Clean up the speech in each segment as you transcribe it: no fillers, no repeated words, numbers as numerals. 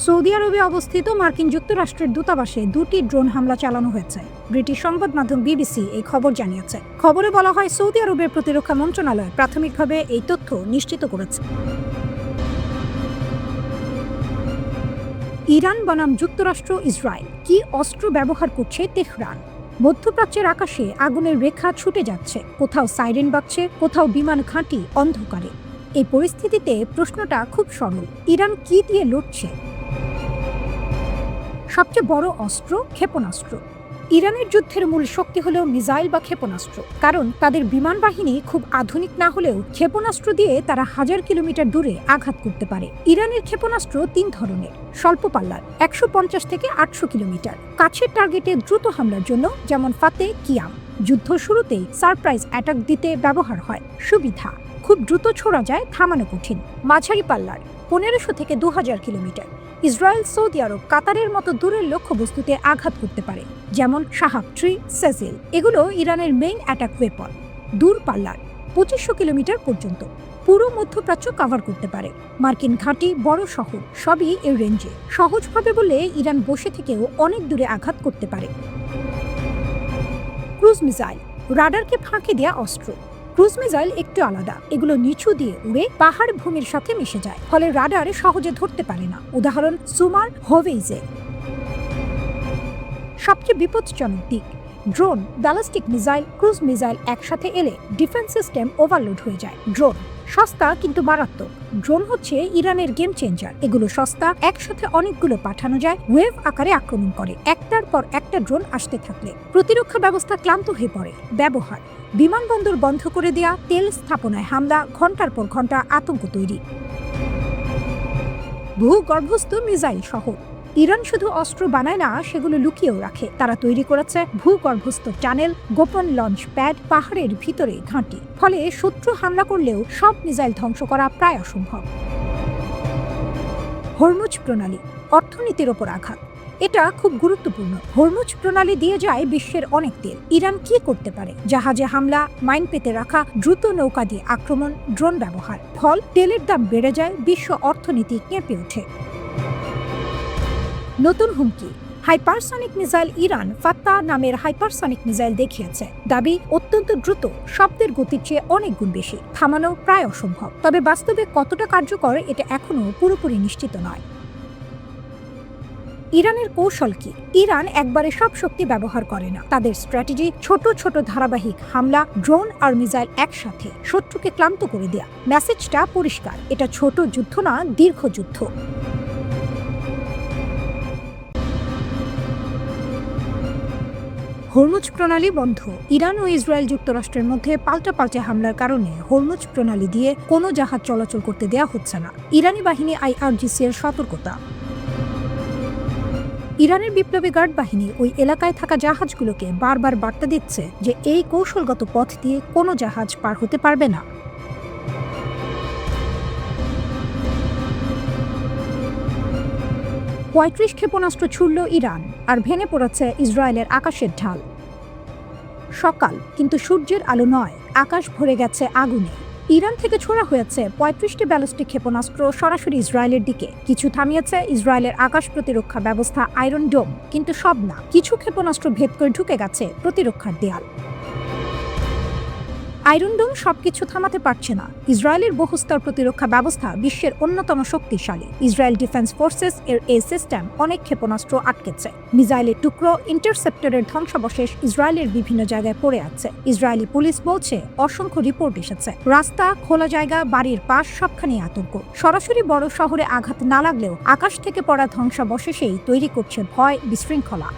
Saudi আরবে অবস্থিত মার্কিন যুক্তরাষ্ট্রের দূতাবাসে 2টি ড্রোন হামলা চালানো হয়েছে। ব্রিটিশ সংবাদ মাধ্যম বিবিসি এই খবর জানিয়েছে। খবরে বলা হয়, সৌদি আরবের প্রতিরক্ষা মন্ত্রণালয় প্রাথমিকভাবে এই তথ্য নিশ্চিত করেছে। ইরান বনাম যুক্তরাষ্ট্র ইসরায়েল, কি অস্ত্র ব্যবহার করছে তেহরান? মধ্যপ্রাচ্যের আকাশে আগুনের রেখা ছুটে যাচ্ছে, কোথাও সাইরেন বাজছে, কোথাও বিমান ঘাঁটি অন্ধকারে। এই পরিস্থিতিতে প্রশ্নটা খুব সরল, ইরান কি দিয়ে লড়ছে? সবচেয়ে বড় অস্ত্র ক্ষেপণাস্ত্র। ইরানের যুদ্ধের মূল শক্তি হলো মিসাইল বা ক্ষেপণাস্ত্র, কারণ তাদের বিমান বাহিনী খুব আধুনিক না হলেও ক্ষেপণাস্ত্র দিয়ে তারা 1000 কিলোমিটার দূরে আঘাত করতে পারে। ইরানের ক্ষেপণাস্ত্র 3 ধরনের: স্বল্প পাল্লার 150 থেকে 800 কিলোমিটার, কাছের টার্গেটে দ্রুত হামলার জন্য, যেমন ফাতে কিয়াম, যুদ্ধ শুরুতেই সারপ্রাইজ অ্যাটাক দিতে ব্যবহার হয়। সুবিধা: খুব দ্রুত ছোড়া যায়, থামানো কঠিন। মাঝারি পাল্লার 1500 থেকে 2000 কিলোমিটার, ইসরায়েল, সৌদি আরব, কাতারের মতো দূরের লক্ষ্যবস্তুতে আঘাত করতে পারে, যেমন শাহাব 3, সেজিল। এগুলো ইরানের মেইন অ্যাটাক ওয়েপন। দূর পাল্লার 2500 কিলোমিটার পর্যন্ত, পুরো মধ্যপ্রাচ্য কভার করতে পারে। মার্কিন ঘাঁটি, বড় শহর, সবই এর রেঞ্জে। সহজভাবে বলে, ইরান বসে থেকেও অনেক দূরে আঘাত করতে পারে। ক্রুজ মিসাইল, রাডারকে ফাঁকি দেয়া অস্ত্র। ক্রুজ মিসাইল একটু আলাদা, এগুলো নিচু দিয়ে উড়ে পাহাড় ভূমির সাথে মিশে যায়, ফলে রাডার সহজে ধরতে পারে না। উদাহরণ সুমার, হোভেইজে। সবচেয়ে বিপজ্জনক দিক: drone, ballistic missile, cruise missile একসাথে এলে ডিফেন্স সিস্টেম ওভারলোড হয়ে যায়। ড্রোন সস্তা কিন্তু মারাত্মক। ড্রোন হচ্ছে ইরানের গেম চেঞ্জার। এগুলো সস্তা, একসাথে অনেকগুলো পাঠানো যায়, ওয়েভ আকারে আক্রমণ করে। একটার পর একটা ড্রোন আসতে থাকলে প্রতিরক্ষা ব্যবস্থা ক্লান্ত হয়ে পড়ে। ব্যবহার: বিমানবন্দর বন্ধ করে দেয়া, তেল স্থাপনায় হামলা, ঘন্টার পর ঘন্টা আতঙ্ক তৈরি। ভূগর্ভস্থ মিসাইল শহর। ইরান শুধু অস্ত্র বানায় না, সেগুলো লুকিয়েও রাখে। তারা তৈরি করেছে ভূগর্ভস্থ টানেল, গোপন লঞ্চ প্যাড, পাহাড়ের ভিতরে ঘাঁটি। ফলে শত্রু হামলা করলেও সব মিসাইল ধ্বংস করা প্রায় অসম্ভব। হরমুজ প্রণালী, অর্থনীতির ওপর আঘাত। এটা খুব গুরুত্বপূর্ণ। হরমুজ প্রণালী দিয়ে যায় বিশ্বের অনেক তেল। ইরান কি করতে পারে? জাহাজে হামলা, মাইন পেতে রাখা, দ্রুত নৌকা দিয়ে আক্রমণ, ড্রোন ব্যবহার। ফল, তেলের দাম বেড়ে যায়, বিশ্ব অর্থনীতি কেঁপে ওঠে। নতুন হুমকি: হাইপারসনিক মিসাইল। ইরান ফাত্তা নামের হাইপারসনিক মিসাইল দেখিয়েছে। দাবি অত্যন্ত দ্রুত, শব্দের গতির চেয়ে অনেক গুণ বেশি। থামানো প্রায় অসম্ভব। তবে বাস্তবে কতটা কার্যকর, এটা এখনো পুরোপুরি নিশ্চিত নয়। ইরানের কৌশল কি? ইরান একবারে সব শক্তি ব্যবহার করে না। তাদের স্ট্র্যাটেজি ছোট ছোট ধারাবাহিক হামলা, ড্রোন আর মিসাইল একসাথে, শত্রুকে ক্লান্ত করে দেয়া। মেসেজটা পরিষ্কার, এটা ছোট যুদ্ধ না, দীর্ঘ যুদ্ধ। হরমুজ প্রণালী বন্ধ। ইরান ও ইসরায়েল যুক্তরাষ্ট্রের মধ্যে পাল্টাপাল্টি হামলার কারণে হরমুজ প্রণালী দিয়ে কোনো জাহাজ চলাচল করতে দেয়া হচ্ছে না। ইরানি বাহিনী IRGC এর সতর্কতা। ইরানের বিপ্লবী গার্ড বাহিনী ওই এলাকায় থাকা জাহাজগুলোকে বারবার বার্তা দিচ্ছে যে এই কৌশলগত পথ দিয়ে কোনো জাহাজ পার হতে পারবে না। 35 ক্ষেপণাস্ত্র ছুড়ল ইরান, আর ভেঙে পড়েছে ইসরায়েলের আকাশের ঢাল। সকাল, কিন্তু সূর্যের আলো নয়, আকাশ ভরে গেছে আগুনে। ইরান থেকে ছোড়া হয়েছে 35টি ব্যালিস্টিক ক্ষেপণাস্ত্র সরাসরি ইসরায়েলের দিকে। কিছু থামিয়েছে ইসরায়েলের আকাশ প্রতিরক্ষা ব্যবস্থা আয়রন ডোম, কিন্তু সব না। কিছু ক্ষেপণাস্ত্র ভেদ করে ঢুকে গেছে প্রতিরক্ষার দেয়াল। আয়রন ডোম সবকিছু থামাতে পারছে না। ইসরায়েলের বহুস্তর প্রতিরক্ষা ব্যবস্থা বিশ্বের অন্যতম শক্তিশালী। ইসরায়েল ডিফেন্স ফোর্সেস এর এই সিস্টেম অনেক ক্ষেপণাস্ত্র আটকেছে। মিসাইলের টুকরো, ইন্টারসেপ্টরের ধ্বংসাবশেষ ইসরায়েলের বিভিন্ন জায়গায় পড়ে আছে। ইসরায়েলি পুলিশ বলছে অসংখ্য রিপোর্ট এসেছে। রাস্তা, খোলা জায়গা, বাড়ির পাশ, সবখানে আতঙ্ক। সরাসরি বড় শহরে আঘাত না লাগলেও আকাশ থেকে পড়া ধ্বংসাবশেষেই তৈরি করছে ভয়, বিশৃঙ্খলা।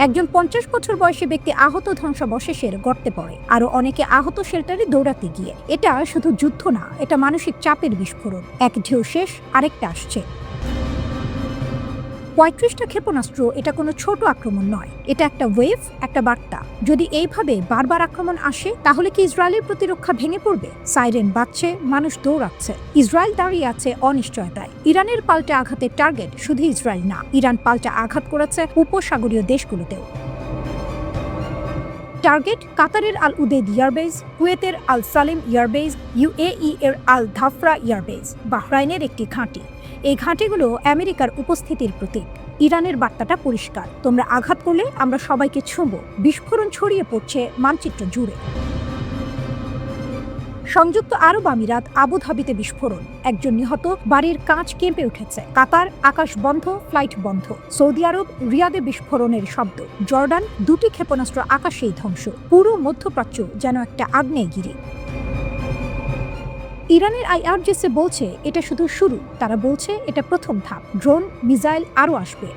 একজন 50 বছর বয়সী ব্যক্তি আহত ধ্বংসাবশেষের গর্তে পড়ে, আরো অনেকে আহত শেল্টারে দৌড়াতে গিয়ে। এটা শুধু যুদ্ধ না, এটা মানসিক চাপের বিস্ফোরণ। এক ঢেউ শেষ, আরেকটা আসছে। 35টা ক্ষেপণাস্ত্র, এটা কোনো ছোট আক্রমণ নয়, এটা একটা ওয়েভ, একটা বার্তা। যদি এইভাবে বারবার আক্রমণ আসে, তাহলে কি ইসরায়েলের প্রতিরক্ষা ভেঙে পড়বে? সাইরেন বাজছে, মানুষ দৌড়াচ্ছে। ইসরায়েল দাঁড়িয়ে আছে অনিশ্চয়তায়। ইরানের পাল্টা আঘাতের টার্গেট শুধু ইসরায়েল না, ইরান পাল্টা আঘাত করেছে উপসাগরীয় দেশগুলোতেও। টার্গেট কাতারের আল উদেদ এয়ারবেস, কুয়েতের আল সালেম এয়ারবেস, UAE এর আল ধাফরা এয়ারবেস, বাহরাইনের একটি ঘাঁটি। এই ঘাঁটিগুলো আমেরিকার উপস্থিতির প্রতীক। ইরানের বার্তাটা পরিষ্কার, তোমরা আঘাত করলে আমরা সবাইকে ছুঁবো। বিস্ফোরণ ছড়িয়ে পড়ছে মানচিত্র জুড়ে। সংযুক্ত আরব আমিরাত আবুধাবিতে বিস্ফোরণ, একজন নিহত, বাড়ির কাঁচ কেঁপে উঠেছে। কাতার আকাশ বন্ধ, ফ্লাইট বন্ধ। সৌদি আরব রিয়াদে বিস্ফোরণের শব্দ। জর্ডান দুটি ক্ষেপণাস্ত্র আকাশেই ধ্বংস। পুরো মধ্যপ্রাচ্য যেন একটা আগ্নেয়গিরি। ইরানের IRGC বলছে এটা শুধু শুরু, তারা বলছে এটা প্রথম ধাপ। ড্রোন, মিসাইল আরও আসবে।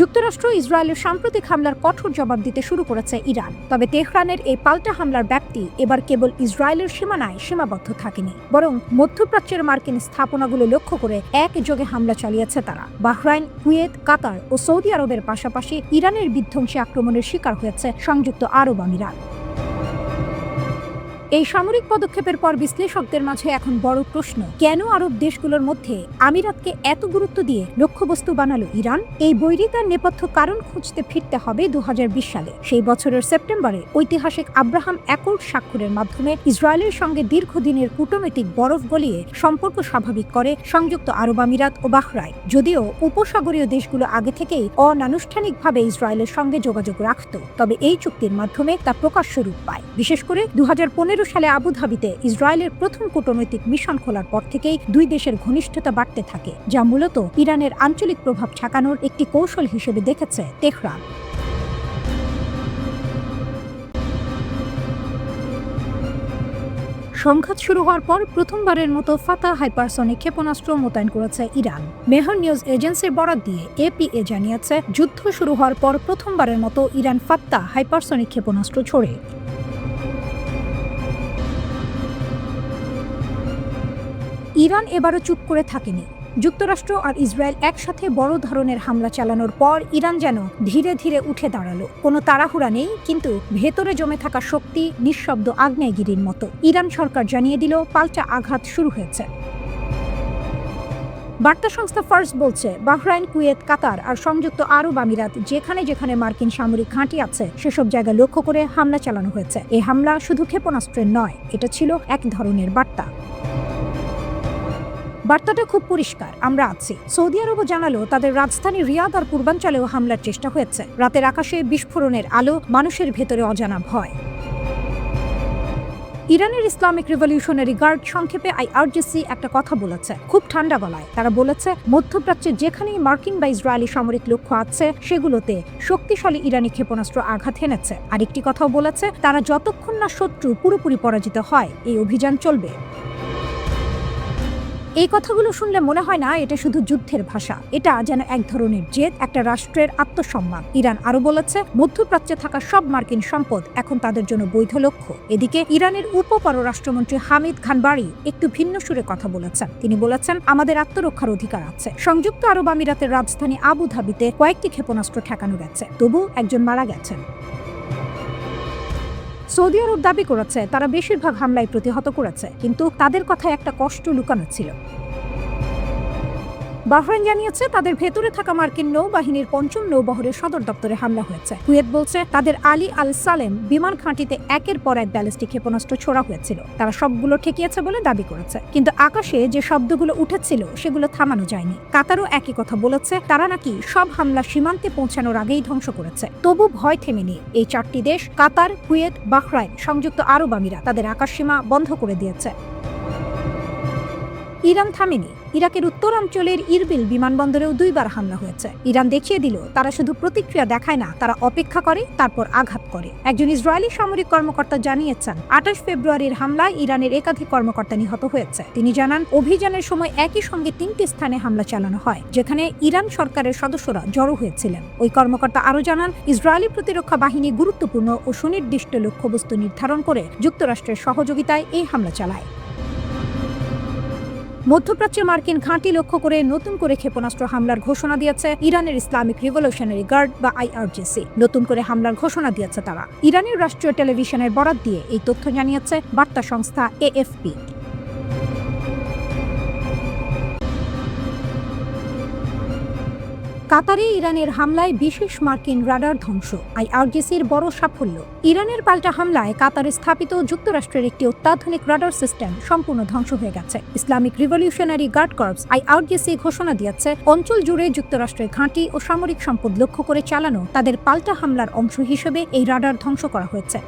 যুক্তরাষ্ট্র ইসরায়েলের সাম্প্রতিক হামলার কঠোর জবাব দিতে শুরু করেছে ইরান। তবে তেহরানের এই পাল্টা হামলার ব্যাপ্তি এবার কেবল ইসরায়েলের সীমানায় সীমাবদ্ধ থাকেনি, বরং মধ্যপ্রাচ্যের মার্কিন স্থাপনাগুলো লক্ষ্য করে একযোগে হামলা চালিয়েছে তারা। বাহরাইন, কুয়েত, কাতার ও সৌদি আরবের পাশাপাশি ইরানের বিধ্বংসী আক্রমণের শিকার হয়েছে সংযুক্ত আরব আমিরাত। এই সামরিক পদক্ষেপের পর বিশ্লেষকদের মাঝে এখন বড় প্রশ্ন, কেন আরব দেশগুলোর মধ্যে আমিরাতকে এত গুরুত্ব দিয়ে লক্ষ্যবস্তু বানালো ইরান? এই বৈরিতার নেপথ্য কারণ খুঁজতে ফিরতে হবে 2020 সালে। সেই বছরের সেপ্টেম্বরে ঐতিহাসিক আব্রাহাম অ্যাকর্ড স্বাক্ষরের মাধ্যমে ইসরায়েলের সঙ্গে দীর্ঘদিনের কূটনৈতিক বরফ গলিয়ে সম্পর্ক স্বাভাবিক করে সংযুক্ত আরব আমিরাত ও বাহরাইন। যদিও উপসাগরীয় দেশগুলো আগে থেকেই অনানুষ্ঠানিকভাবে ইসরায়েলের সঙ্গে যোগাযোগ রাখত, তবে এই চুক্তির মাধ্যমে তা প্রকাশ্য রূপ পায়। বিশেষ করে 2015 সালে আবুধাবিতে ইসরায়েলের প্রথম কূটনৈতিক মিশন খোলার পর থেকেই দুই দেশের ঘনিষ্ঠতা বাড়তে থাকে, যা মূলত ইরানের আঞ্চলিক প্রভাব ঠেকানোর একটি কৌশল হিসেবে দেখেছে তেহরান। সংঘাত শুরু হওয়ার পর প্রথমবারের মতো ফাতাহ হাইপারসনিক ক্ষেপণাস্ত্র মোতায়েন করেছে ইরান। মেহর নিউজ এজেন্সির বরাত দিয়ে APA জানিয়েছে, যুদ্ধ শুরু হওয়ার পর প্রথমবারের মতো ইরান ফাত্তাহ হাইপারসনিক ক্ষেপণাস্ত্র ছোড়ে। ইরান এবারও চুপ করে থাকেনি। যুক্তরাষ্ট্র আর ইসরায়েল একসাথে বড় ধরনের হামলা চালানোর পর ইরান যেন ধীরে ধীরে উঠে দাঁড়ালো। কোনো তাড়াহুড়া নেই, কিন্তু ভেতরে জমে থাকা শক্তি নিঃশব্দ আগ্নেয়গিরির মতো। ইরান সরকার জানিয়ে দিল পাল্টা আঘাত শুরু হয়েছে। বার্তা সংস্থা ফার্স বলছে, বাহরাইন, কুয়েত, কাতার আর সংযুক্ত আরব আমিরাত যেখানে যেখানে মার্কিন সামরিক ঘাঁটি আছে সেসব জায়গা লক্ষ্য করে হামলা চালানো হয়েছে। এই হামলা শুধু ক্ষেপণাস্ত্রের নয়, এটা ছিল এক ধরনের বার্তা। বার্তাটা খুব পরিষ্কার, আমরা আছি। সৌদি আরবও জানালো তাদের রাজধানী রিয়াদ আর পূর্বাঞ্চলেও হামলার চেষ্টা হয়েছে। রাতের আকাশে বিস্ফোরণের আলো, মানুষের ভেতরে অজানা ভয়। ইরানের ইসলামিক রিভলিউশনারি গার্ড সংক্ষেপে IRGC একটা কথা বলেছে, খুব ঠান্ডা গলায়। তারা বলেছে, মধ্যপ্রাচ্যে যেখানেই মার্কিন বা ইসরায়েলি সামরিক লক্ষ্য আছে সেগুলোতে শক্তিশালী ইরানি ক্ষেপণাস্ত্র আঘাত হেনেছে। আরেকটি কথাও বলেছে, তারা যতক্ষণ না শত্রু পুরোপুরি পরাজিত হয় এই অভিযান চলবে। এই কথাগুলো শুনলে মনে হয় না এটা শুধু যুদ্ধের ভাষা, এটা যেন এক ধরনের জেদ, একটা রাষ্ট্রের আত্মসম্মান। ইরান আরো বলেছে, মধ্যপ্রাচ্যে থাকা সব মার্কিন সম্পদ এখন তাদের জন্য বৈধ লক্ষ্য। এদিকে ইরানের উপপররাষ্ট্রমন্ত্রী হামিদ খানবারি একটু ভিন্ন সুরে কথা বলেছেন। তিনি বলেছেন, আমাদের আত্মরক্ষার অধিকার আছে। সংযুক্ত আরব আমিরাতের রাজধানী আবুধাবিতে কয়েকটি ক্ষেপণাস্ত্র ঠেকানো গেছে, তবু একজন মারা গেছেন। সৌদি আরব দাবি করেছে তারা বেশিরভাগ হামলাই প্রতিহত করেছে, কিন্তু তাদের কথায় একটা কষ্ট লুকানো ছিল। বাহরাইন জানিয়েছে তাদের ভেতরে থাকা মার্কিন নৌবাহিনীর ৫ম নৌবহরের সদর দপ্তরে হামলা হয়েছে। কুয়েত বলছে তাদের আলী আল সালেম বিমান ঘাঁটিতে একের পর এক ব্যালিস্টিক ক্ষেপণাস্ত্র ছোড়া হয়েছিল। তারা সবগুলো ঠেকিয়েছে বলে দাবি করেছে, কিন্তু আকাশে যে শব্দগুলো উঠেছিল সেগুলো থামানো যায়নি। কাতারও একই কথা বলেছে, তারা নাকি সব হামলা সীমান্তে পৌঁছানোর আগেই ধ্বংস করেছে। তবু ভয় থেমেনি। এই 4টি দেশ, কাতার, কুয়েত, বাহরাইন, সংযুক্ত আরব আমিরাত, তাদের আকাশসীমা বন্ধ করে দিয়েছে। ইরান থামেনি। ইরাকের উত্তরাঞ্চলের ইরবিল বিমানবন্দরেও 2বার হামলা হয়েছে। ইরান দেখিয়ে দিল তারা শুধু প্রতিক্রিয়া দেখায় না, তারা অপেক্ষা করে, তারপর আঘাত করে। একজন ইসরায়েলি সামরিক কর্মকর্তা জানিয়েছেন, 28 ফেব্রুয়ারির হামলায় ইরানের একাধিক কর্মকর্তা নিহত হয়েছে। তিনি জানান, অভিযানের সময় একই সঙ্গে 3টি স্থানে হামলা চালানো হয়, যেখানে ইরান সরকারের সদস্যরা জড়ো হয়েছিলেন। ওই কর্মকর্তা আরও জানান, ইসরায়েলি প্রতিরক্ষা বাহিনী গুরুত্বপূর্ণ ও সুনির্দিষ্ট লক্ষ্যবস্তু নির্ধারণ করে যুক্তরাষ্ট্রের সহযোগিতায় এই হামলা চালায়। মধ্যপ্রাচ্যে মার্কিন ঘাঁটি লক্ষ্য করে নতুন করে ক্ষেপণাস্ত্র হামলার ঘোষণা দিয়েছে ইরানের ইসলামিক রিভলিউশনারি গার্ড বা IRGC। নতুন করে হামলার ঘোষণা দিয়েছে তারা। ইরানের রাষ্ট্রীয় টেলিভিশনের বরাত দিয়ে এই তথ্য জানিয়েছে বার্তা সংস্থা AFP। কাতারে ইরানের হামলায় বিশেষ মার্কিন রাডার ধ্বংস, আইআরজিসির বড় সাফল্য। ইরানের পাল্টা হামলায় কাতারে স্থাপিত যুক্তরাষ্ট্রের একটি অত্যাধুনিক রাডার সিস্টেম সম্পূর্ণ ধ্বংস হয়ে গেছে। Islamic Revolutionary Guard Corps IRGC ঘোষণা দিয়েছে, অঞ্চল জুড়ে যুক্তরাষ্ট্রের ঘাঁটি ও সামরিক সম্পদ লক্ষ্য করে চালানো তাদের পাল্টা হামলার অংশ হিসেবে এই রাডার ধ্বংস করা হয়েছে।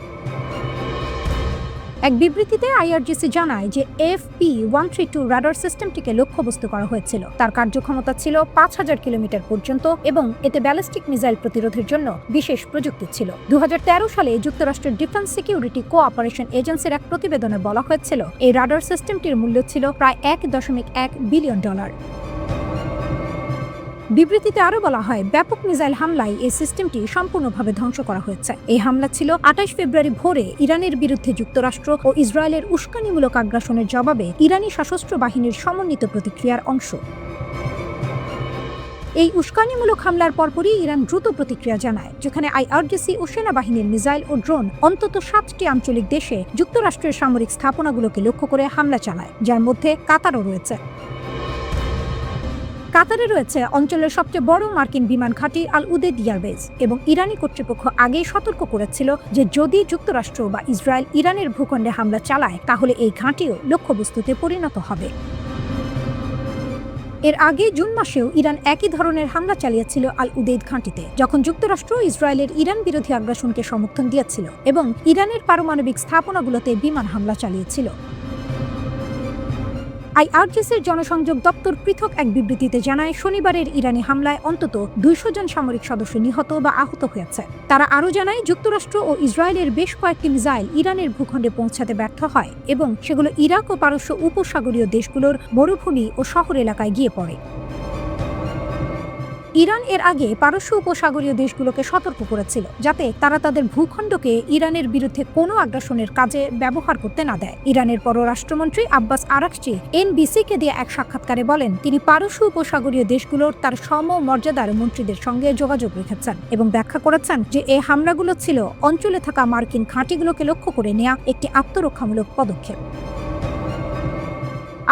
এক বিবৃতিতে আইআরজিসি জানায় যে FP-132 রাডার সিস্টেমটিকে লক্ষ্যবস্তু করা হয়েছিল। তার কার্যক্ষমতা ছিল 5000 কিলোমিটার পর্যন্ত এবং এতে ব্যালিস্টিক মিসাইল প্রতিরোধের জন্য বিশেষ প্রযুক্তি ছিল। 2013 সালে যুক্তরাষ্ট্রের ডিফেন্স সিকিউরিটি কোঅপারেশন এজেন্সির এক প্রতিবেদনে বলা হয়েছিল, এই রাডার সিস্টেমটির মূল্য ছিল প্রায় $1.1 বিলিয়ন। বিবৃতিতে আরও বলা হয়, ব্যাপক মিসাইল হামলায় এই সিস্টেমটি সম্পূর্ণভাবে ধ্বংস করা হয়েছে। এই হামলা ছিল 28 ফেব্রুয়ারি ভোরে ইরানের বিরুদ্ধে যুক্তরাষ্ট্র ও ইসরায়েলের উস্কানিমূলক আগ্রাসনের জবাবে ইরানি সশস্ত্র বাহিনীর সমন্বিত প্রতিক্রিয়ার অংশ। এই উস্কানিমূলক হামলার পরপরই ইরান দ্রুত প্রতিক্রিয়া জানায়, যেখানে আইআরজিসি ও সেনাবাহিনীর মিসাইল ও ড্রোন অন্তত 7টি আঞ্চলিক দেশে যুক্তরাষ্ট্রের সামরিক স্থাপনাগুলোকে লক্ষ্য করে হামলা চালায়, যার মধ্যে কাতারও রয়েছে। কাতারে রয়েছে অঞ্চলের সবচেয়ে বড় মার্কিন বিমান ঘাঁটি আল উদেদ এয়ারবেজ এবং ইরানি কর্তৃপক্ষ আগেই সতর্ক করেছিল যে যদি যুক্তরাষ্ট্র বা ইসরায়েল ইরানের ভূখণ্ডে হামলা চালায় তাহলে এই ঘাঁটিও লক্ষ্যবস্তুতে পরিণত হবে। এর আগে জুন মাসেও ইরান একই ধরনের হামলা চালিয়েছিল আল উদেদ ঘাঁটিতে, যখন যুক্তরাষ্ট্র ইসরায়েলের ইরান বিরোধী আগ্রাসনকে সমর্থন দিয়েছিল এবং ইরানের পারমাণবিক স্থাপনাগুলোতে বিমান হামলা চালিয়েছিল। আইআরজিসির জনসংযোগ দপ্তর পৃথক এক বিবৃতিতে জানায়, শনিবারের ইরানি হামলায় অন্তত 200 জন সামরিক সদস্য নিহত বা আহত হয়েছে। তারা আরও জানায়, যুক্তরাষ্ট্র ও ইসরায়েলের বেশ কয়েকটি মিসাইল ইরানের ভূখণ্ডে পৌঁছাতে ব্যর্থ হয় এবং সেগুলো ইরাক ও পারস্য উপসাগরীয় দেশগুলোর মরুভূমি ও শহর এলাকায় গিয়ে পড়ে। ইরান এর আগে পারস্য উপসাগরীয় দেশগুলোকে সতর্ক করেছিল যাতে তারা তাদের ভূখণ্ডকে ইরানের বিরুদ্ধে কোনো আগ্রাসনের কাজে ব্যবহার করতে না দেয়। ইরানের পররাষ্ট্রমন্ত্রী আব্বাস আরাকচি এনবিসিকে দিয়ে এক সাক্ষাৎকারে বলেন, তিনি পারস্য উপসাগরীয় দেশগুলোর তার সমমর্যাদার মন্ত্রীদের সঙ্গে যোগাযোগ রেখেছেন এবং ব্যাখ্যা করেছেন যে এই হামলাগুলো ছিল অঞ্চলে থাকা মার্কিন ঘাঁটিগুলোকে লক্ষ্য করে নেওয়া একটি আত্মরক্ষামূলক পদক্ষেপ।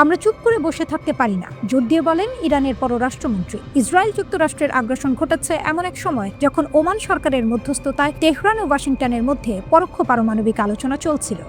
আমরা চুপ করে বসে থাকতে পারি না, জোর দিয়ে বলেন ইরানের পররাষ্ট্রমন্ত্রী। ইসরায়েল যুক্তরাষ্ট্রের আগ্রাসন ঘটাচ্ছে এমন এক সময় যখন ওমান সরকারের মধ্যস্থতায় তেহরান ও ওয়াশিংটনের মধ্যে পরোক্ষ পারমাণবিক আলোচনা চলছিল।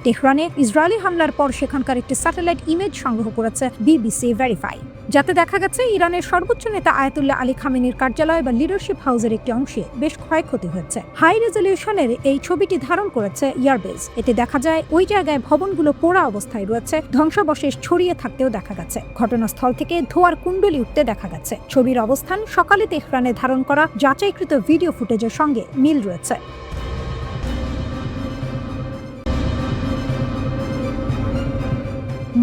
তেহরানে ইসরায়েলি হামলার পর সেখানকার একটি স্যাটেলাইট ইমেজ সংগ্রহ করেছে বিবিসি ভেরিফাই, যাতে দেখা গেছে ইরানের সর্বোচ্চ নেতা আয়াতুল্লাহ আলী খামেনির কার্যালয় বা লিডারশিপ হাউসের একটি অংশে বেশ ক্ষয়ক্ষতি হয়েছে। হাই রেজলিউশনের এই ছবিটি ধারণ করেছে এয়ারবেজ। এতে দেখা যায় ওই জায়গায় ভবনগুলো পোড়া অবস্থায় রয়েছে, ধ্বংসাবশেষ ছড়িয়ে থাকতেও দেখা গেছে। ঘটনাস্থল থেকে ধোঁয়ার কুণ্ডলি উঠতে দেখা গেছে। ছবির অবস্থান সকালে তেহরানে ধারণ করা যাচাইকৃত ভিডিও ফুটেজের সঙ্গে মিল রয়েছে।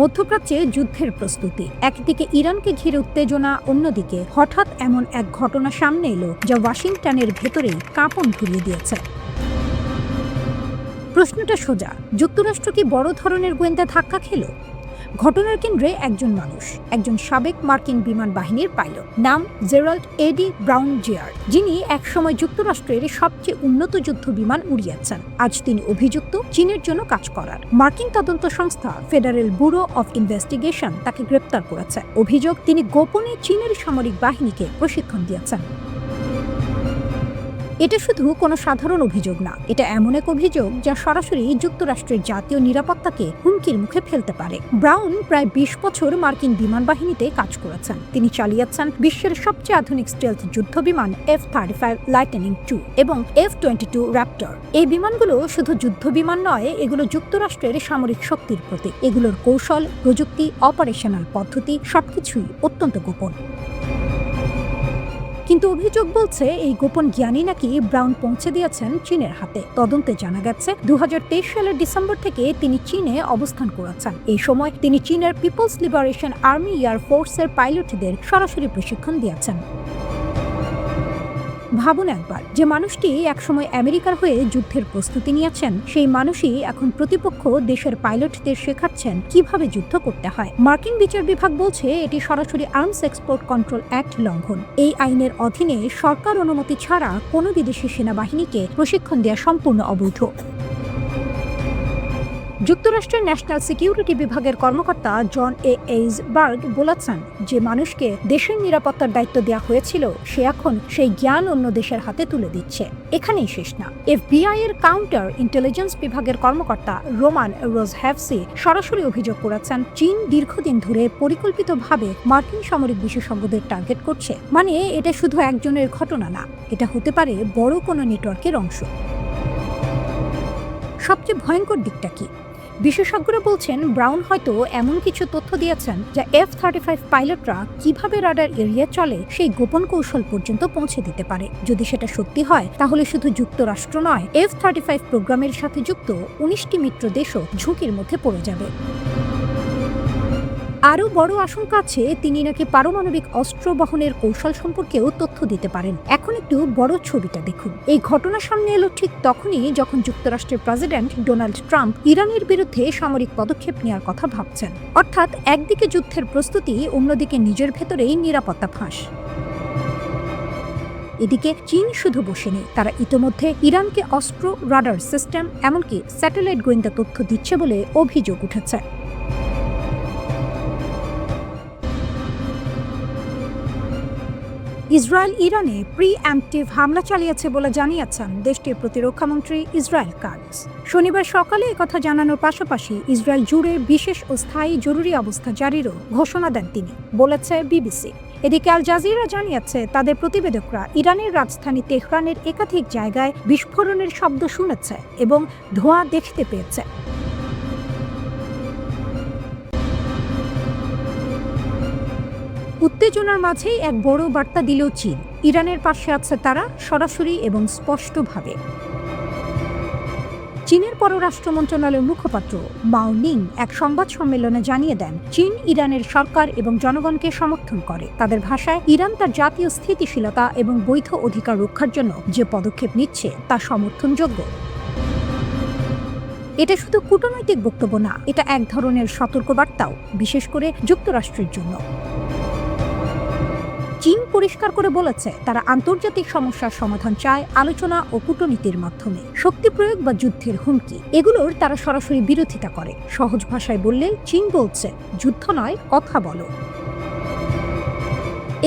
মধ্যপ্রাচ্যে যুদ্ধের প্রস্তুতি, একদিকে ইরানকে ঘিরে উত্তেজনা, অন্যদিকে হঠাৎ এমন এক ঘটনা সামনে এলো যা ওয়াশিংটনের ভেতরেই কাঁপন ধরিয়ে দিয়েছে। প্রশ্নটা সোজা, যুক্তরাষ্ট্র কি বড় ধরনের গোয়েন্দা ধাক্কা খেল? ঘটনার কেন্দ্রে একজন মানুষ, একজন সাবেক মার্কিন বিমান বাহিনীর পাইলট, নাম জেরাল্ড এডি ব্রাউন জুনিয়র, যিনি একসময় যুক্তরাষ্ট্রের সবচেয়ে উন্নত যুদ্ধ বিমান উড়িয়েছেন। আজ তিনি অভিযুক্ত চীনের জন্য কাজ করার। মার্কিন তদন্ত সংস্থা ফেডারেল ব্যুরো অফ ইনভেস্টিগেশন তাকে গ্রেপ্তার করেছে। অভিযোগ, তিনি গোপনে চীনের সামরিক বাহিনীকে প্রশিক্ষণ দিয়েছেন। এটা শুধু কোনো সাধারণ অভিযোগ না, এটা এমন এক অভিযোগ যা সরাসরি যুক্তরাষ্ট্রের জাতীয় নিরাপত্তাকে হুমকির মুখে ফেলতে পারে। ব্রাউন প্রায় 20 বছর মার্কিন বিমান বাহিনীতে কাজ করেছেন। তিনি চালিয়েছেন বিশ্বের সবচেয়ে আধুনিক স্টেলথ যুদ্ধ বিমান F-35 লাইটনিং II এবং F-22 র্যাপটর। এই বিমানগুলো শুধু যুদ্ধ বিমান নয়, এগুলো যুক্তরাষ্ট্রের সামরিক শক্তির প্রতীক। এগুলোর কৌশল, প্রযুক্তি, অপারেশনাল পদ্ধতি সবকিছুই অত্যন্ত গোপন। কিন্তু অভিযোগ বলছে এই গোপন জ্ঞানই নাকি ব্রাউন পৌঁছে দিয়েছেন চীনের হাতে। তদন্তে জানা গেছে 2023 সালের ডিসেম্বর থেকে তিনি চীনে অবস্থান করেছেন। এই সময় তিনি চীনের পিপলস লিবারেশন আর্মি এয়ার ফোর্সের পাইলটদের সরাসরি প্রশিক্ষণ দিয়েছেন। ভাবুন একবার, যে মানুষটি একসময় আমেরিকার হয়ে যুদ্ধের প্রস্তুতি নিয়েছেন, সেই মানুষই এখন প্রতিপক্ষ দেশের পাইলটদের শেখাচ্ছেন কিভাবে যুদ্ধ করতে হয়। মার্কিন বিচার বিভাগ বলছে এটি সরাসরি আর্মস এক্সপোর্ট কন্ট্রোল অ্যাক্ট লঙ্ঘন। এই আইনের অধীনে সরকার অনুমতি ছাড়া কোনো বিদেশি সেনাবাহিনীকে প্রশিক্ষণ দেওয়া সম্পূর্ণ অবৈধ। যুক্তরাষ্ট্রের ন্যাশনাল সিকিউরিটি বিভাগের কর্মকর্তা জন এইজবার্গ বলেছেন যে মানুষকে দেশের নিরাপত্তার দায়িত্ব দেওয়া হয়েছিল সে এখন সেই জ্ঞান অন্য দেশের হাতে তুলে দিচ্ছে। এখানেই শেষ না, FBI এর কাউন্টার ইন্টেলিজেন্স বিভাগের কর্মকর্তা রোমান রোজহ্যাভসি সরাসরি অভিযোগ করেছেন চীন দীর্ঘদিন ধরে পরিকল্পিতভাবে মার্কিন সামরিক বিশেষজ্ঞদের টার্গেট করছে। মানে এটা শুধু একজনের ঘটনা না, এটা হতে পারে বড় কোনো নেটওয়ার্কের অংশ। সবচেয়ে ভয়ঙ্কর দিকটা কি? বিশেষজ্ঞরা বলছেন ব্রাউন হয়তো এমন কিছু তথ্য দিয়েছেন যা F-35 পাইলটরা কিভাবে রাডার এড়িয়ে চলে সেই গোপন কৌশল পর্যন্ত পৌঁছে দিতে পারে। যদি সেটা সত্যি হয় তাহলে শুধু যুক্তরাষ্ট্র নয়, F-35 প্রোগ্রামের সাথে যুক্ত 19টি মিত্র দেশও ঝুঁকির মধ্যে পড়ে যাবে। আরও বড় আশঙ্কা আছে তিনি নাকি পারমাণবিক অস্ত্র বহনের কৌশল সম্পর্কেও তথ্য দিতে পারেন। এখন একটু বড় ছবিটা দেখুন। এই ঘটনা সামনে এলো ঠিক তখনই যখন যুক্তরাষ্ট্রের প্রেসিডেন্ট ডোনাল্ড ট্রাম্প ইরানের বিরুদ্ধে সামরিক পদক্ষেপ নেওয়ার কথা ভাবছেন। অর্থাৎ একদিকে যুদ্ধের প্রস্তুতি, অন্যদিকে নিজের ভেতরেই নিরাপত্তা ফাঁস। এদিকে চীন শুধু বসে নেই, তারা ইতোমধ্যে ইরানকে অস্ত্র, রাডার সিস্টেম, এমনকি স্যাটেলাইট গোয়েন্দা তথ্য দিচ্ছে বলে অভিযোগ উঠেছে। ইসরায়েল ইরানে প্রি-অ্যাম্পটিভ হামলা চালিয়েছে বলে জানিয়েছেন দেশটির প্রতিরক্ষামন্ত্রী ইসরায়েল কাটজ। শনিবার সকালে একথা জানানোর পাশাপাশি ইসরায়েল জুড়ে বিশেষ ও স্থায়ী জরুরি অবস্থা জারিরও ঘোষণা দেন তিনি, বলেছে বিবিসি। এদিকে আল জাজিরা জানিয়েছে তাদের প্রতিবেদকরা ইরানের রাজধানী তেহরানের একাধিক জায়গায় বিস্ফোরণের শব্দ শুনেছে এবং ধোঁয়া দেখতে পেয়েছে। উত্তেজনার মাঝেই এক বড় বার্তা দিল চীন। ইরানের পাশে আছে তারা, সরাসরি এবং স্পষ্টভাবে। চীনের পররাষ্ট্র মন্ত্রণালয়ের মুখপাত্র মাও নিং এক সংবাদ সম্মেলনে জানিয়ে দেন চীন ইরানের সরকার এবং জনগণকে সমর্থন করে। তাদের ভাষায়, ইরান তার জাতীয় স্থিতিশীলতা এবং বৈধ অধিকার রক্ষার জন্য যে পদক্ষেপ নিচ্ছে তা সমর্থনযোগ্য। এটা শুধু কূটনৈতিক বক্তব্য না, এটা এক ধরনের সতর্কবার্তাও, বিশেষ করে যুক্তরাষ্ট্রের জন্য। চীন পরিষ্কার করে বলেছে তারা আন্তর্জাতিক সমস্যার সমাধান চায় আলোচনা ও কূটনীতির মাধ্যমে। শক্তি প্রয়োগ বা যুদ্ধের হুমকি, এগুলোর তারা সরাসরি বিরোধিতা করে। সহজ ভাষায় বললে চীন বলছে যুদ্ধ নয়, কথা বলো।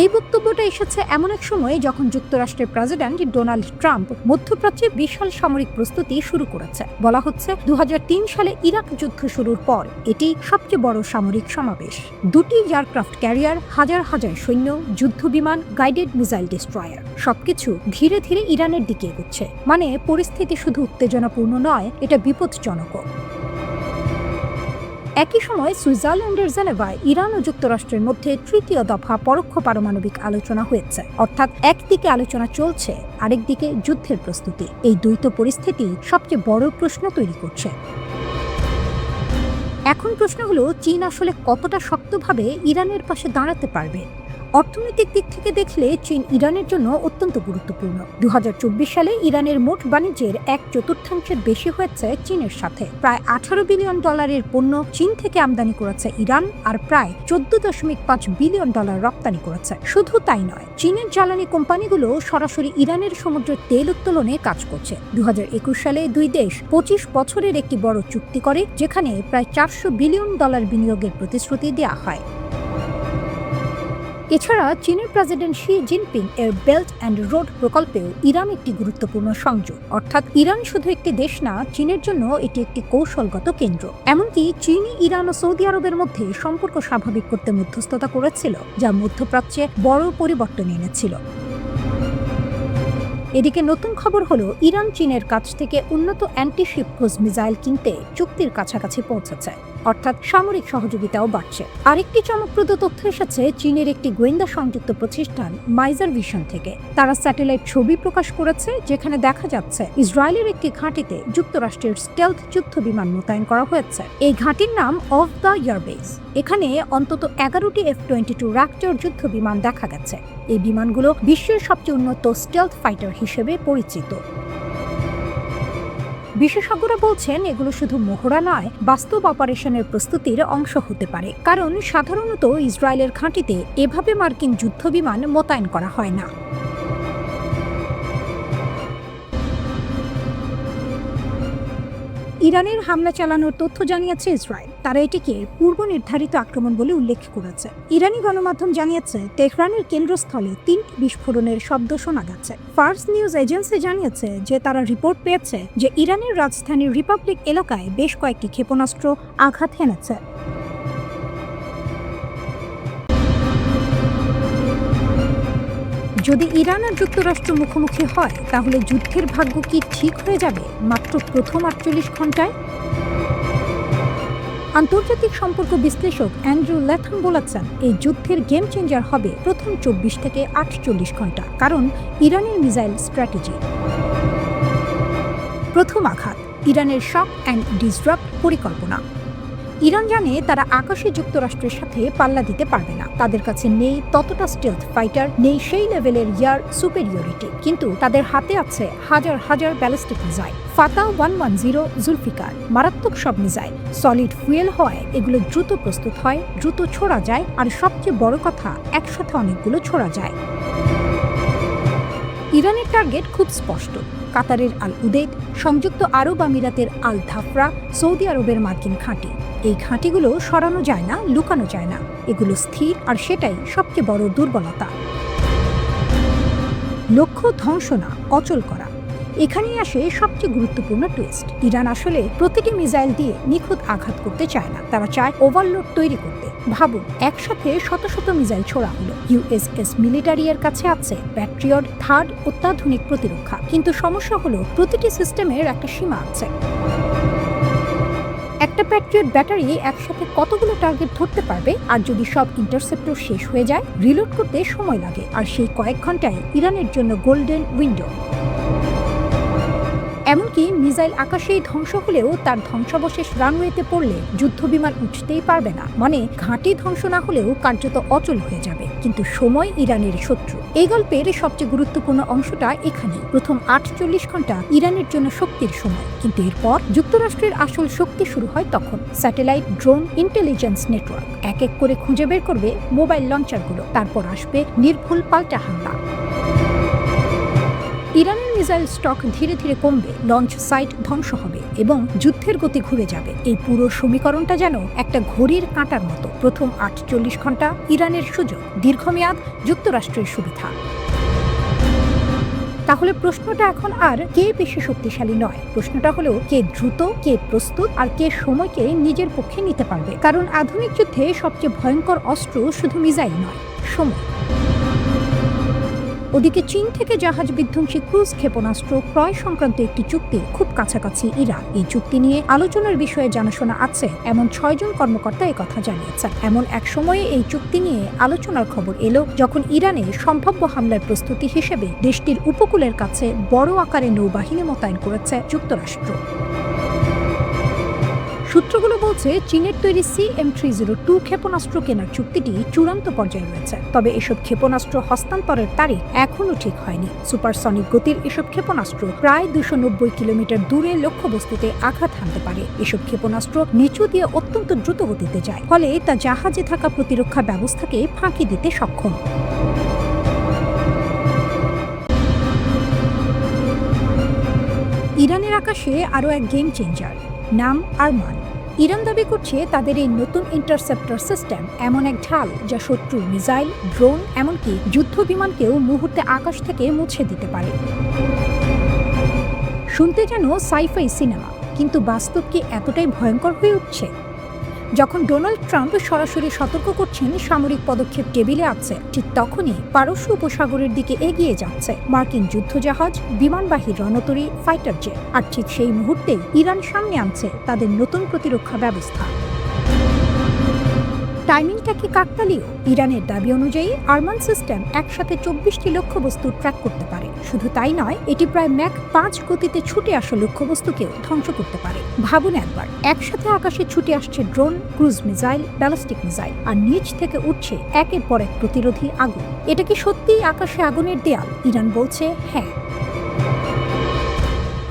এই বক্তব্যটা এসেছে এমন এক সময়ে যখন যুক্তরাষ্ট্রের প্রেসিডেন্ট ডোনাল্ড ট্রাম্প মধ্যপ্রাচ্যে বিশাল সামরিক প্রস্তুতি শুরু করেছে। বলা হচ্ছে 2003 সালে ইরাক যুদ্ধ শুরুর পর এটি সবচেয়ে বড় সামরিক সমাবেশ। 2টি এয়ারক্রাফট ক্যারিয়ার, হাজার হাজার সৈন্য, যুদ্ধ বিমান, গাইডেড মিসাইল ডিস্ট্রয়ার, সবকিছু ধীরে ধীরে ইরানের দিকে এগোচ্ছে। মানে পরিস্থিতি শুধু উত্তেজনাপূর্ণ নয়, এটা বিপজ্জনকও। একই সময় সুইজারল্যান্ডের জেনেভায় ইরান ও যুক্তরাষ্ট্রের মধ্যে তৃতীয় দফা পরোক্ষ পারমাণবিক আলোচনা হয়েছে। অর্থাৎ একদিকে আলোচনা চলছে, আরেকদিকে যুদ্ধের প্রস্তুতি। এই দ্বৈত পরিস্থিতি সবচেয়ে বড় প্রশ্ন তৈরি করছে। এখন প্রশ্ন হলো চীন আসলে কতটা শক্তভাবে ইরানের পাশে দাঁড়াতে পারবে। অর্থনৈতিক দিক থেকে দেখলে চীন ইরানের জন্য অত্যন্ত গুরুত্বপূর্ণ। 2024 সালে ইরানের মোট বাণিজ্যের 1/4 বেশি হয়েছে চীনের সাথে। প্রায় $18 বিলিয়ন পণ্য চীন থেকে আমদানি করেছে ইরান, আর প্রায় $14.5 বিলিয়ন রপ্তানি করেছে। শুধু তাই নয়, চীনের জ্বালানি কোম্পানিগুলো সরাসরি ইরানের সমুদ্রের তেল উত্তোলনে কাজ করছে। 2021 সালে দুই দেশ 25 বছরের একটি বড় চুক্তি করে, যেখানে প্রায় $400 বিলিয়ন বিনিয়োগের প্রতিশ্রুতি দেওয়া হয়। এছাড়া চীনের প্রেসিডেন্ট শি জিনপিং এর বেল্ট অ্যান্ড রোড প্রকল্পেও ইরান একটি গুরুত্বপূর্ণ সংযোগ। অর্থাৎ ইরান শুধু একটি দেশ না, চীনের জন্য এটি একটি কৌশলগত কেন্দ্র। এমনকি চীনই ইরান ও সৌদি আরবের মধ্যে সম্পর্ক স্বাভাবিক করতে মধ্যস্থতা করেছিল, যা মধ্যপ্রাচ্যে বড় পরিবর্তন এনেছিল। এদিকে নতুন খবর হলো ইরান চীনের কাছ থেকে উন্নত অ্যান্টি-শিপ ক্রুজ মিসাইল কিনতে চুক্তির কাছাকাছি পৌঁছেছে। অর্থাৎ সামরিক সহযোগিতাও বাড়ছে। আরেকটি চমকপ্রদ তথ্য এসেছে চীনের একটি গোয়েন্দা সংযুক্ত প্রতিষ্ঠান মাইজার ভিশন থেকে। তারা স্যাটেলাইট ছবি প্রকাশ করেছে, যেখানে দেখা যাচ্ছে ইসরায়েলের একটি ঘাঁটিতে যুক্তরাষ্ট্রের স্টেলথ যুদ্ধ বিমান মোতায়েন করা হয়েছে। এই ঘাঁটির নাম অফ দ্য এয়ারবেস। এখানে অন্তত 11টি F-22 রাপ্টর যুদ্ধ বিমান দেখা গেছে। এই বিমানগুলো বিশ্বের সবচেয়ে উন্নত স্টেলথ ফাইটার হিসেবে পরিচিত। বিশেষজ্ঞরা বলছেন এগুলো শুধু মহড়া নয়, বাস্তব অপারেশনের প্রস্তুতির অংশ হতে পারে। কারণ সাধারণত ইসরায়েলের ঘাঁটিতে এভাবে মার্কিন যুদ্ধ বিমান মোতায়েন করা হয় না। ইরানের হামলা চালানোর তথ্য জানিয়েছে ইসরায়েল। তারা এটিকে পূর্ব নির্ধারিত আক্রমণ বলে উল্লেখ করেছে। ইরানি গণমাধ্যম জানিয়েছে তেহরানের কেন্দ্রস্থলে 3টি বিস্ফোরণের শব্দ শোনা গেছে। ফার্স নিউজ এজেন্সি জানিয়েছে যে তারা রিপোর্ট পেয়েছে যে ইরানের রাজধানী রিপাবলিক এলাকায় বেশ কয়েকটি ক্ষেপণাস্ত্র আঘাত হেনেছে। যদি ইরান আর যুক্তরাষ্ট্র মুখোমুখি হয় তাহলে যুদ্ধের ভাগ্য কি ঠিক হয়ে যাবে মাত্র প্রথম 48 ঘন্টায়? আন্তর্জাতিক সম্পর্ক বিশ্লেষক অ্যান্ড্রু ল্যাথম বলেছেন, এই যুদ্ধের গেম চেঞ্জার হবে প্রথম 24 থেকে 48 ঘন্টা, কারণ ইরানের মিসাইল স্ট্র্যাটেজি। প্রথম আঘাত, ইরানের শক অ্যান্ড ডিসরাপ্ট পরিকল্পনা। ইরান জানে তারা আকাশে যুক্তরাষ্ট্রের সাথে পাল্লা দিতে পারবে না। তাদের কাছে নেই ততটা স্টেলথ ফাইটার, নেই সেই লেভেলের এয়ার সুপেরিয়রিটি, কিন্তু তাদের হাতে আছে হাজার হাজার ব্যালিস্টিক মিসাইল। ফাতা 110 জুলফিকার, মারাত্মক সব মিসাইল। সলিড ফুয়েল হয়, এগুলো দ্রুত প্রস্তুত হয়, দ্রুত ছোড়া যায়, আর সবচেয়ে বড় কথা, একসাথে অনেকগুলো ছোড়া যায়। ইরানের টার্গেট খুব স্পষ্ট: কাতারের আল উদেদ, সংযুক্ত আরব আমিরাতের আল ধাফরা, সৌদি আরবের মার্কিন ঘাঁটি। এই ঘাঁটিগুলো সরানো যায় না, লুকানো যায় না, এগুলো স্থির, আর সেটাই সবচেয়ে বড় দুর্বলতা। লক্ষ্য ধ্বংস না, অচল করা। এখানেই আসে সবচেয়ে গুরুত্বপূর্ণ টুইস্ট। ইরান আসলে প্রতিটি মিসাইল দিয়ে নিখুঁত আঘাত করতে চায় না, তারা চায় ওভারলোড তৈরি করতে। ভাবুন, একসাথে শত শত মিসাইল ছোড়া হলো। ইউএসএস মিলিটারি এর কাছে আছে প্যাট্রিয়ট থার্ড অত্যাধুনিক প্রতিরক্ষা, কিন্তু সমস্যা হলো প্রতিটি সিস্টেমের একটা সীমা আছে। একটা প্যাট্রিয়ট ব্যাটারি একসাথে কতগুলো টার্গেট ধরতে পারবে? আর যদি সব ইন্টারসেপ্টর শেষ হয়ে যায়, রিলোড করতে সময় লাগে, আর সেই কয়েক ঘন্টায় ইরানের জন্য গোল্ডেন উইন্ডো। এমনকি মিসাইল আকাশেই ধ্বংস হলেও তার ধ্বংসাবশেষ রানওয়েতে পড়লে যুদ্ধবিমান উঠতেই পারবে না। মানে ঘাঁটি ধ্বংস না হলেও কার্যত অচল হয়ে যাবে। কিন্তু সময় ইরানের শত্রু। এই গল্পের সবচেয়ে গুরুত্বপূর্ণ অংশটা এখানে। প্রথম 48 ঘন্টা ইরানের জন্য শক্তির সময়, কিন্তু এরপর যুক্তরাষ্ট্রের আসল শক্তি শুরু হয় তখন। স্যাটেলাইট, ড্রোন, ইন্টেলিজেন্স নেটওয়ার্ক এক এক করে খুঁজে বের করবে মোবাইল লঞ্চারগুলো। তারপর আসবে নির্ভুল পাল্টা হামলা। ইরানের মিসাইল স্টক ধীরে ধীরে কমবে, লঞ্চ সাইট ধ্বংস হবে, এবং যুদ্ধের গতি ঘুরে যাবে। এই পুরো সমীকরণটা যেন একটা ঘড়ির কাঁটার মতো। প্রথম 48 ঘন্টা ইরানের সুযোগ, দীর্ঘমেয়াদ যুক্তরাষ্ট্রের সুবিধা। তাহলে প্রশ্নটা এখন আর কে বেশি শক্তিশালী নয়, প্রশ্নটা হলো কে দ্রুত, কে প্রস্তুত, আর কে সময়কে নিজের পক্ষে নিতে পারবে। কারণ আধুনিক যুদ্ধে সবচেয়ে ভয়ঙ্কর অস্ত্র শুধু মিসাইল নয়, সময়। ওদিকে চীন থেকে জাহাজ বিধ্বংসী ক্রুজ ক্ষেপণাস্ত্র ক্রয় সংক্রান্ত একটি চুক্তি খুব কাছাকাছি ইরান। এই চুক্তি নিয়ে আলোচনার বিষয়ে জানাশোনা আছে এমন 6 জন কর্মকর্তা একথা জানিয়েছেন। এমন এক সময়ে এই চুক্তি নিয়ে আলোচনার খবর এলো যখন ইরানে সম্ভাব্য হামলার প্রস্তুতি হিসেবে দেশটির উপকূলের কাছে বড় আকারে নৌবাহিনী মোতায়েন করেছে যুক্তরাষ্ট্র। সূত্রগুলো বলছে চীনের তৈরি CM-302 ক্ষেপণাস্ত্র কেনার চুক্তিটি চূড়ান্ত পর্যায়ে রয়েছে। তবে এসব ক্ষেপণাস্ত্র হস্তান্তরের তারিখ এখনও ঠিক হয়নি। সুপারসনিক গতির এসব ক্ষেপণাস্ত্র প্রায় 290 কিলোমিটার দূরে লক্ষ্যবস্তুতে আঘাত হানতে পারে। এসব ক্ষেপণাস্ত্র নিচু দিয়ে অত্যন্ত দ্রুত গতিতে যায়, ফলে তা জাহাজে থাকা প্রতিরক্ষা ব্যবস্থাকে ফাঁকি দিতে সক্ষম। ইরানের আকাশে আরও এক গেম চেঞ্জার, নাম আরমান। ইরান দাবি করছে তাদের এই নতুন ইন্টারসেপ্টর সিস্টেম এমন এক ঢাল যা শত্রুর মিসাইল, ড্রোন, এমনকি যুদ্ধ বিমানকেও মুহূর্তে আকাশ থেকে মুছে দিতে পারে। শুনতে যেন সাইফাই সিনেমা, কিন্তু বাস্তব কি এতটাই ভয়ঙ্কর হয়ে উঠছে? যখন ডোনাল্ড ট্রাম্প সরাসরি সতর্ক করছেন সামরিক পদক্ষেপ টেবিলে আছে, ঠিক তখনই পারস্য উপসাগরের দিকে এগিয়ে যাচ্ছে মার্কিন যুদ্ধজাহাজ, বিমানবাহী রণতরী, ফাইটার জেট। আর ঠিক সেই মুহূর্তেই ইরান সামনে আনছে তাদের নতুন প্রতিরক্ষা ব্যবস্থা। টাইমিংটা কি কাকতালীয়? ইরানের দাবি অনুযায়ী আরমান সিস্টেম একসাথে 24টি লক্ষ্যবস্তু ট্র্যাক করতে পারে। শুধু তাই নয়, এটি প্রায় ম্যাক 5 গতিতে ছুটে আসা লক্ষ্যবস্তুকেও ধ্বংস করতে পারে। ভাবুন একবার, একসাথে আকাশে ছুটে আসছে drone, cruise missile, ballistic missile, আর নিচ থেকে উঠছে একের পর এক প্রতিরোধী আগুন। এটা কি সত্যিই আকাশে আগুনের দেয়াল? ইরান বলছে হ্যাঁ।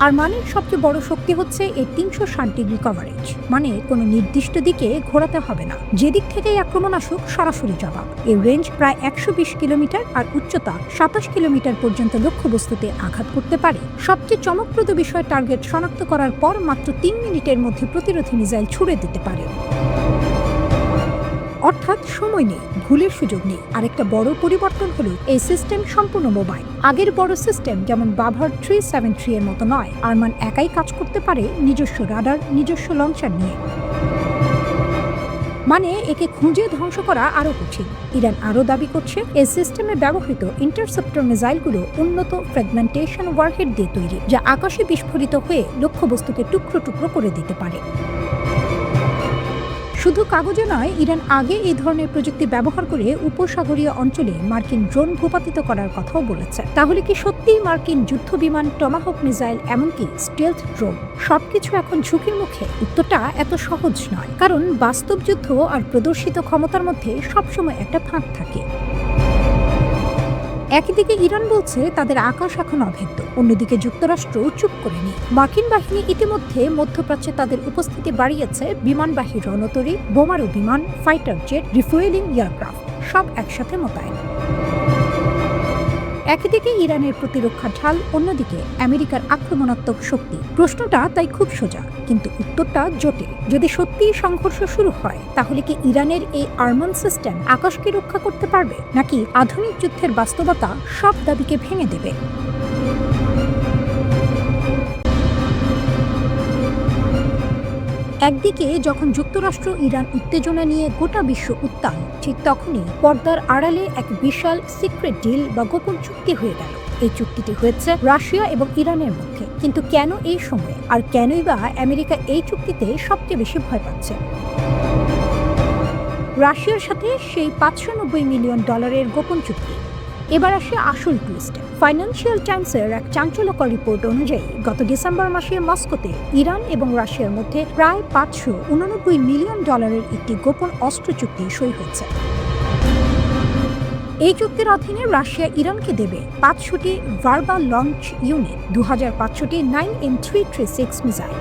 আরমানের সবচেয়ে বড় শক্তি হচ্ছে এর 360 ডিগ্রি কভারেজ, মানে কোনো নির্দিষ্ট দিকে ঘোরাতে হবে না, যেদিক থেকেই আক্রমণ আসুক সরাসরি জবাব। এর রেঞ্জ প্রায় 120 কিলোমিটার আর উচ্চতা 27 কিলোমিটার পর্যন্ত লক্ষ্যবস্তুতে আঘাত করতে পারে। সবচেয়ে চমকপ্রদ বিষয়, টার্গেট শনাক্ত করার পর মাত্র 3 মিনিটের মধ্যে প্রতিরোধী মিসাইল ছুড়ে দিতে পারে। অর্থাৎ সময় নেই, ভুলের সুযোগ নেই। আরেকটা বড় পরিবর্তন হলো এই সিস্টেম সম্পূর্ণ মোবাইল। আগের বড় সিস্টেম যেমন বাভার 373 এর মতো নয়, আরমান একাই কাজ করতে পারে নিজস্ব রাডার, নিজস্ব লঞ্চার নিয়ে। মানে একে খুঁজে ধ্বংস করা আরো কঠিন। ইরান আরও দাবি করছে এই সিস্টেমে ব্যবহৃত ইন্টারসেপ্টর মিসাইলগুলো উন্নত ফ্র্যাগমেন্টেশন ওয়ারহেড দিয়ে তৈরি, যা আকাশে বিস্ফোরিত হয়ে লক্ষ্যবস্তুকে টুকরো টুকরো করে দিতে পারে। শুধু কাগজে নয়, ইরান আগে এই ধরনের প্রযুক্তি ব্যবহার করে উপসাগরীয় অঞ্চলে মার্কিন ড্রোন ভূপাতিত করার কথাও বলেছে। তাহলে কি সত্যিই মার্কিন যুদ্ধ বিমান, টমাহক মিসাইল, এমনকি স্টেলথ ড্রোন সবকিছু এখন ঝুঁকির মুখে? উত্তরটা এত সহজ নয়, কারণ বাস্তব যুদ্ধ আর প্রদর্শিত ক্ষমতার মধ্যে সবসময় একটা ফাঁক থাকে। একদিকে ইরান বলছে তাদের আকাশ এখন অভেদ্য, অন্যদিকে যুক্তরাষ্ট্র চুপ করে নেই। মার্কিন বাহিনী ইতিমধ্যে মধ্যপ্রাচ্যে তাদের উপস্থিতি বাড়িয়েছে, বিমানবাহী রণতরী, বোমারু বিমান, ফাইটার জেট, রিফুয়েলিং এয়ারক্রাফট সব একসাথে মোতায়েন। একদিকে ইরানের প্রতিরক্ষা ঢাল, অন্যদিকে আমেরিকার আক্রমণাত্মক শক্তি। প্রশ্নটা তাই খুব সোজা, কিন্তু উত্তরটা জটিল। যদি সত্যিই সংঘর্ষ শুরু হয়, তাহলে কি ইরানের এই আরমান সিস্টেম আকাশকে রক্ষা করতে পারবে, নাকি আধুনিক যুদ্ধের বাস্তবতা সব দাবিকে ভেঙে দেবে? একদিকে যখন যুক্তরাষ্ট্র ইরান উত্তেজনা নিয়ে গোটা বিশ্ব উত্তাল, ঠিক তখনই পর্দার আড়ালে এক বিশাল সিক্রেট ডিল বা গোপন চুক্তি হয়ে গেল। এই চুক্তিটি হয়েছে রাশিয়া এবং ইরানের মধ্যে। কিন্তু কেন এই সময়ে, আর কেনই বা আমেরিকা এই চুক্তিতে সবচেয়ে বেশি ভয় পাচ্ছে? রাশিয়ার সাথে সেই $590 মিলিয়ন গোপন চুক্তি। এবার আসে আসল টুইস্ট। ফাইন্যান্সিয়াল টাইমসের এক চাঞ্চল্যকর রিপোর্ট অনুযায়ী গত ডিসেম্বর মাসে মস্কোতে ইরান এবং রাশিয়ার মধ্যে প্রায় $589 মিলিয়ন একটি গোপন অস্ত্র চুক্তি সই হয়েছে। এই চুক্তির অধীনে রাশিয়া ইরানকে দেবে 500টি ভার্বা লঞ্চ ইউনিট, 2500টি 9M336 মিসাইল।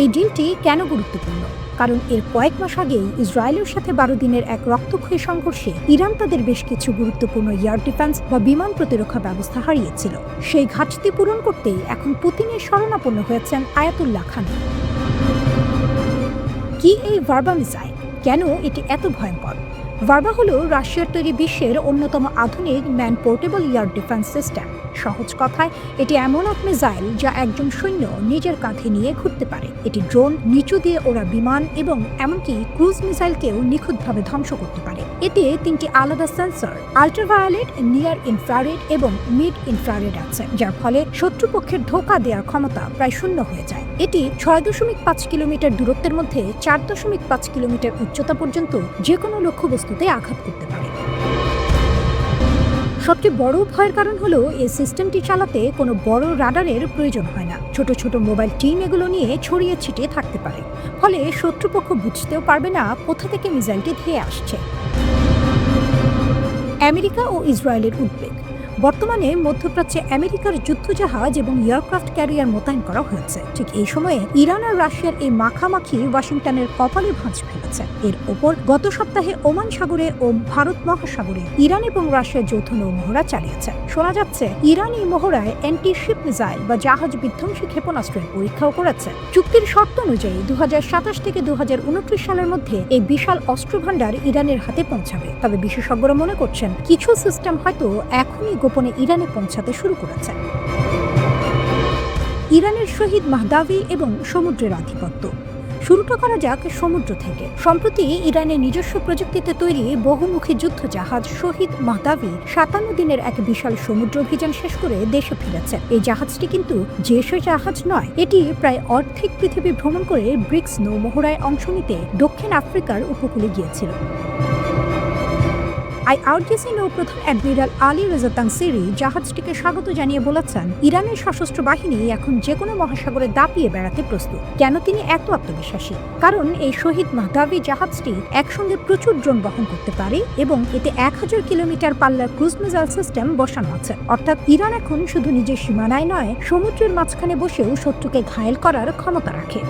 এই ডিলটি কেন গুরুত্বপূর্ণ? কারণ এর কয়েক মাস আগেই ইসরায়েলের সাথে 12 দিনের এক রক্তক্ষয়ী সংঘর্ষে ইরান তাদের বেশ কিছু গুরুত্বপূর্ণ এয়ার ডিফেন্স বা বিমান প্রতিরক্ষা ব্যবস্থা হারিয়েছিল। সেই ঘাটতি পূরণ করতেই এখন পুতিনের শরণাপন্ন হয়েছেন আয়াতুল্লাহ খামেনি। কি এই ভার্বা মিসাইল? কেন এটি এত ভয়ঙ্কর? ভার্বা হল রাশিয়ার তৈরি বিশ্বের অন্যতম আধুনিক man portable air defence system. সহজ কথায়, এটি এমন এক মিসাইল যা একজন সৈন্য নিজের কাঁধে নিয়ে ঘুরতে পারে। এটি ড্রোন, নিচু দিয়ে ওড়া বিমান এবং এমনকি ক্রুজ মিসাইলকেও নিখুঁতভাবে ধ্বংস করতে পারে। এতে 3টি আলাদা সেন্সর, আল্ট্রাভায়োলেট, নিয়ার ইনফ্রারেড এবং মিড ইনফ্রারেড আছে, যার ফলে শত্রুপক্ষের ধোঁকা দেওয়ার ক্ষমতা প্রায় শূন্য হয়ে যায়। এটি 6.5 কিলোমিটার দূরত্বের মধ্যে 4.5 কিলোমিটার উচ্চতা পর্যন্ত যে কোনো লক্ষ্যবস্তুতে আঘাত করতে পারে। সবচেয়ে বড় ভয়ের কারণ হলো এই সিস্টেমটি চালাতে কোনো বড় রাডারের প্রয়োজন হয় না। ছোট ছোট মোবাইল টিম এগুলো নিয়ে ছড়িয়ে ছিটিয়ে থাকতে পারে, ফলে শত্রুপক্ষ বুঝতেও পারবে না কোথা থেকে মিসাইলটি ধেয়ে আসছে। আমেরিকা ও ইসরায়েলের উদ্বেগ। বর্তমানে মধ্যপ্রাচ্যে আমেরিকার যুদ্ধজাহাজ এবং এয়ারক্রাফট ক্যারিয়ার মোতায়েন করা হয়েছে। ঠিক এই সময়ে ইরান আর রাশিয়ার এই মাখামাখি ওয়াশিংটনের কপালে ভাঁজ ফেলেছে। এর ওপর গত সপ্তাহে ওমান সাগরে ও ভারত মহাসাগরে ইরান এবং রাশিয়ার যৌথ নৌমহড়া চালিয়েছে। শোনা যাচ্ছে ইরান এই মহড়ায় অ্যান্টি শিপ মিসাইল বা জাহাজ বিধ্বংসী ক্ষেপণাস্ত্রের পরীক্ষাও করেছে। চুক্তির শর্ত অনুযায়ী 2027 থেকে 2029 সালের মধ্যে এই বিশাল অস্ত্রভান্ডার ইরানের হাতে পৌঁছাবে। তবে বিশেষজ্ঞরা মনে করছেন কিছু সিস্টেম হয়তো এখনই গোপনে ইরানে পৌঁছাতে শুরু করেছে। ইরানের শহীদ মাহদাভি এবং সমুদ্রের আধিপত্য। শুরুটা করা যাক সমুদ্র থেকে। সম্প্রতি ইরানের নিজস্ব প্রযুক্তিতে তৈরি বহুমুখী যুদ্ধ জাহাজ শহীদ মাহদাভি 57 দিনের এক বিশাল সমুদ্র অভিযান শেষ করে দেশে ফিরেছে। এই জাহাজটি কিন্তু যে সে জাহাজ নয়, এটি প্রায় অর্ধেক পৃথিবী ভ্রমণ করে ব্রিক্স নৌমহড়ায় অংশ নিতে দক্ষিণ আফ্রিকার উপকূলে গিয়েছিল। আইআরজিসি নৌপ্রধান অ্যাডমিরাল আলী রেজা তানসিরি জাহাজটিকে স্বাগত জানিয়ে বলেছেন, ইরানের সশস্ত্র বাহিনী এখন যে কোনো মহাসাগরে দাপিয়ে বেড়াতে প্রস্তুত। কেন তিনি এত আত্মবিশ্বাসী? কারণ এই শহীদ মাহদাভি জাহাজটি একসঙ্গে প্রচুর ড্রোন বহন করতে পারে এবং এতে 1000 কিলোমিটার পাল্লার ক্রুজ মিসাইল সিস্টেম বসানো আছে। অর্থাৎ ইরান এখন শুধু নিজের সীমানায় নয়, সমুদ্রের মাঝখানে বসেও শত্রুকে ঘায়েল করার ক্ষমতা রাখে।